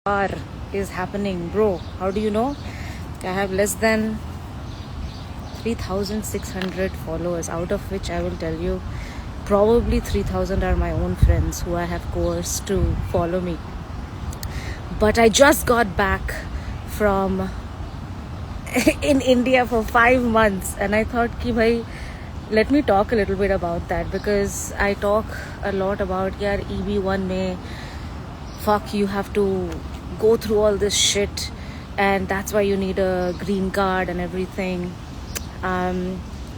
R is happening, bro. How do you know? I have less than 3,600 followers, out of which I will tell you probably 3,000 are my own friends who I have coerced to follow me. But I just got back from in India for 5 months, and I thought ki bhai, let me talk a little bit about that, because I talk a lot about yaar EB1 mein fuck, you have to go through all this shit, and that's why you need a green card and everything.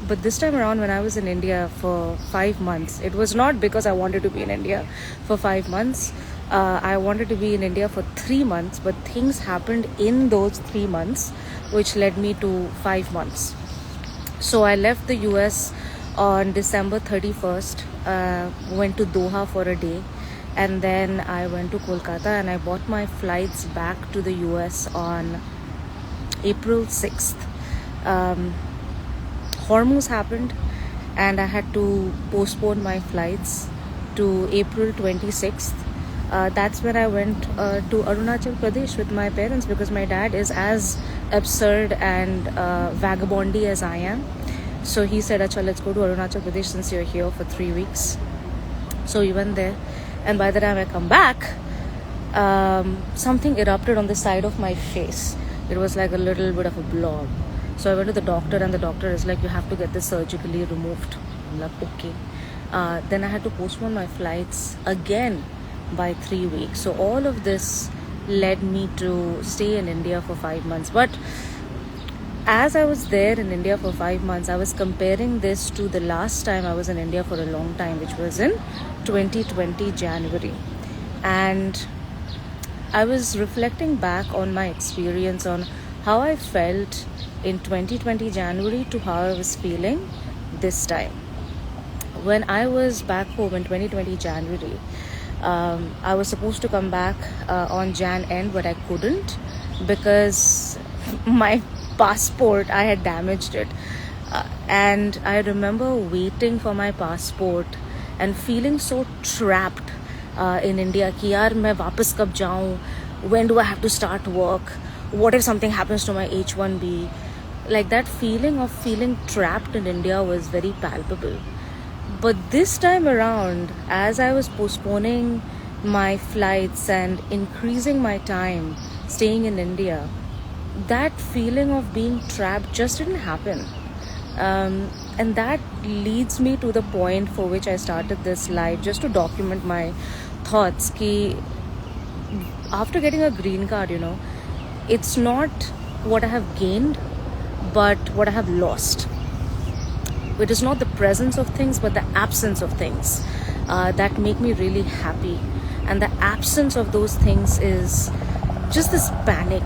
But this time around, when I was in India for 5 months, it was not because I wanted to be in India for 5 months. I wanted to be in India for 3 months, but things happened in those 3 months which led me to 5 months. So I left the US on December 31st, went to Doha for a day, and then I went to Kolkata, and I bought my flights back to the US on April 6th. Hormuz happened, and I had to postpone my flights to April 26th. That's when I went to Arunachal Pradesh with my parents, because my dad is as absurd and vagabondy as I am. So he said, Acha, let's go to Arunachal Pradesh since you're here for 3 weeks. So we went there, and by the time I come back, something erupted on the side of my face. It was like a little bit of a blob. So I went to the doctor, and the doctor is like, you have to get this surgically removed. I'm like, okay. Then I had to postpone my flights again by 3 weeks. So all of this led me to stay in India for 5 months. But as I was there in India for 5 months, I was comparing this to the last time I was in India for a long time, which was in 2020 January. And I was reflecting back on my experience, on how I felt in 2020 January to how I was feeling this time. When I was back home in 2020 January, I was supposed to come back on Jan end, but I couldn't because my passport, I had damaged it. And I remember waiting for my passport and feeling so trapped in India कि यार मैं वापस कब जाऊँ, when do I have to start work, what if something happens to my H1B. Like, that feeling of feeling trapped in India was very palpable. But this time around, as I was postponing my flights and increasing my time staying in India, that feeling of being trapped just didn't happen. And that leads me to the point for which I started this live, just to document my thoughts. Ki after getting a green card, it's not what I have gained, but what I have lost. It is not the presence of things, but the absence of things that make me really happy. And the absence of those things is just this panic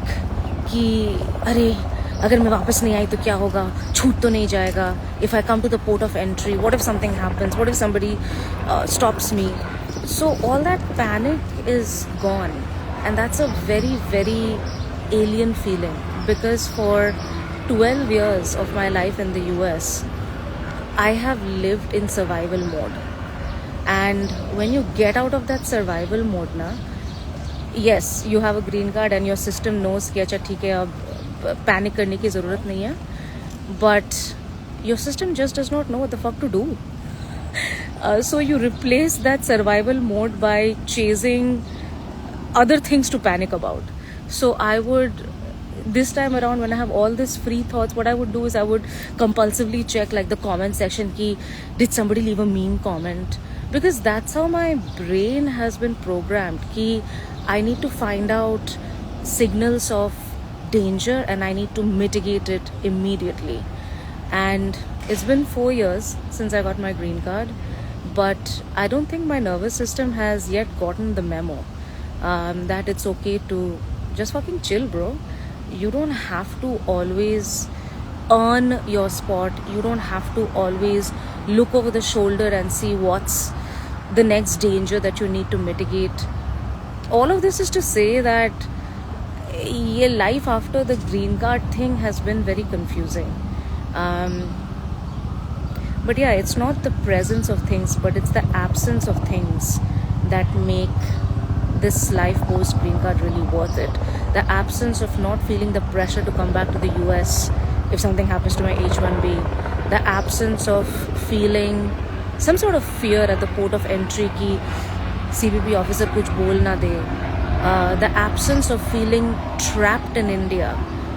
कि अरे अगर मैं वापस नहीं आई तो क्या होगा, छूट तो नहीं जाएगा. If I come to the port of entry, what if something happens, what if somebody stops me. So all that panic is gone, and that's a very, very alien feeling, because for 12 years of my life in the US, I have lived in survival mode. And when you get out of that survival mode, yes, you have a green card and your system knows कि अच्छा ठीक है, अब panic करने की ज़रूरत नहीं है. But your system just does not know what the fuck to do. So you replace that survival mode by chasing other things to panic about. So I would, this time around, when I have all these free thoughts, what I would do is I would compulsively check like the comment section ki did somebody leave a mean comment, because that's how my brain has been programmed ki I need to find out signals of danger and I need to mitigate it immediately. And it's been 4 years since I got my green card, but I don't think my nervous system has yet gotten the memo that it's okay to just fucking chill, bro. You don't have to always earn your spot. You don't have to always look over the shoulder and see what's the next danger that you need to mitigate. All of this is to say that your life after the green card thing has been very confusing. But yeah, it's not the presence of things, but it's the absence of things that make this life post green card really worth it. The absence of not feeling the pressure to come back to the US if something happens to my H1B, the absence of feeling some sort of fear at the port of entry ki CBP officer kuch bol na de, the absence of feeling trapped in India,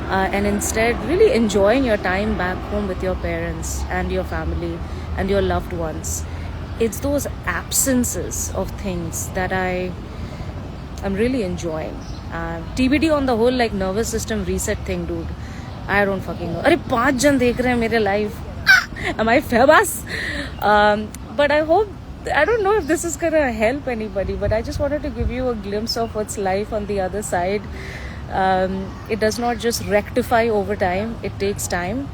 and instead really enjoying your time back home with your parents and your family and your loved ones. It's those absences of things that I'm really enjoying. TBD on the whole like nervous system reset thing, dude. I don't fucking know. अरे 5 जन देख रहे हैं मेरे live. Am I famous? But I hope, I don't know if this is gonna help anybody, but I just wanted to give you a glimpse of what's life on the other side. It does not just rectify over time. It takes time.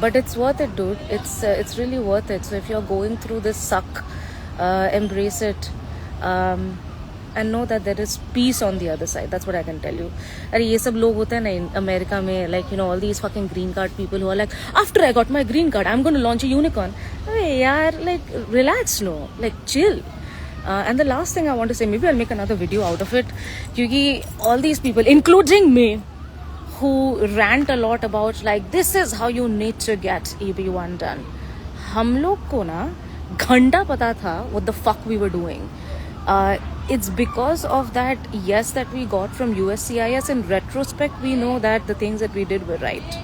But it's worth it, dude. It's really worth it. So if you're going through this suck, embrace it, and know that there is peace on the other side. That's what I can tell you. अरे ये सब लोग होते हैं ना in America में, like you know all these fucking green card people who are like, after I got my green card, I'm going to launch a unicorn. अरे यार, like relax, no, like chill. And the last thing I want to say, maybe I'll make another video out of it, क्योंकि all these people, including me, who rant a lot about like this is how you need to get EB1 done. हम लोग को ना घंटा पता था what the fuck we were doing. It's because of that yes that we got from USCIS. In retrospect, we know that the things that we did were right.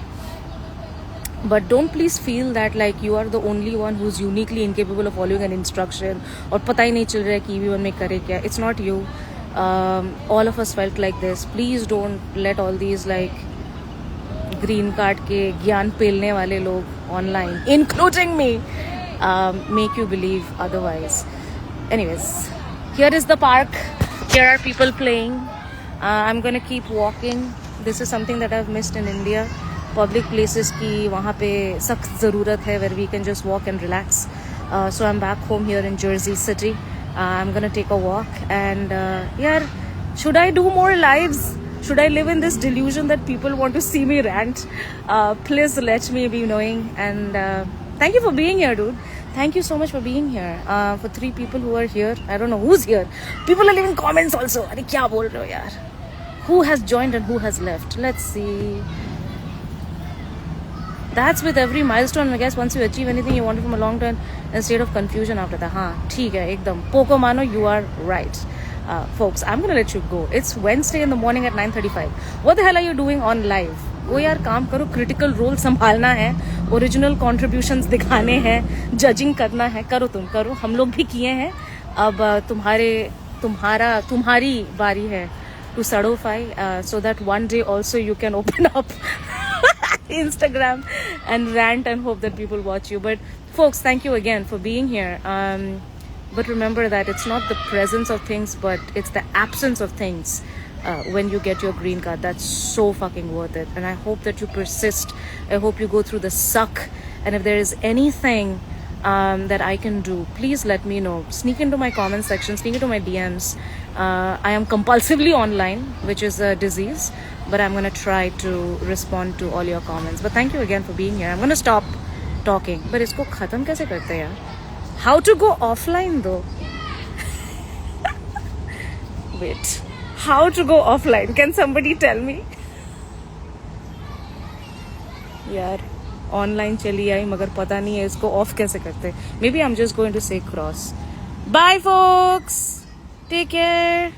But don't please feel that like you are the only one who's uniquely incapable of following an instruction और पता ही नहीं चल रहा है कि EB1 में करे क्या. It's not you. All of us felt like this. Please don't let all these like green card के ज्ञान पेलने वाले लोग online, including me, make you believe otherwise. Anyways, here is the park. Here are people playing. I'm gonna keep walking. This is something that I've missed in India. Public places की वहाँ पे सख्त ज़रूरत है where we can just walk and relax. So I'm back home here in Jersey City. I'm gonna take a walk and yeah, should I do more lives? Should I live in this delusion that people want to see me rant? Please let me be knowing. And thank you for being here, dude. Thank you so much for being here. For 3 people who are here, I don't know who's here. People are leaving comments also. अरे क्या बोल रहे हो यार? Who has joined and who has left? Let's see. That's with every milestone, I guess. Once you achieve anything you wanted from a long time, a state of confusion after that. हाँ, ठीक है, एकदम. Poco mano, you are right. Folks, I'm gonna let you go. It's Wednesday in the morning at 9:35. What the hell are you doing on live? वो यार काम करो, critical role संभालना है, ओरिजिनल कॉन्ट्रीब्यूशंस दिखाने हैं, जजिंग करना है, करो तुम करो, हम लोग भी किए हैं. अब तुम्हारी बारी है to solidify, so that one day also you can open up Instagram and rant and hope that people watch you. But folks, thank you again for being here. But remember that it's not the presence of things, but it's the absence of things. When you get your green card, that's so fucking worth it. And I hope that you persist. I hope you go through the suck. And if there is anything that I can do, please let me know. Sneak into my comment section, sneak into my DMs. I am compulsively online, which is a disease, but I'm going to try to respond to all your comments. But thank you again for being here. I'm going to stop talking. But isko khatam kaise karte hain yaar? How to go offline though? Wait. How to go offline? Can somebody tell me? यार online चली आई मगर पता नहीं है इसको of कैसे करते. Maybe I'm just going to say cross. Bye folks. Take care.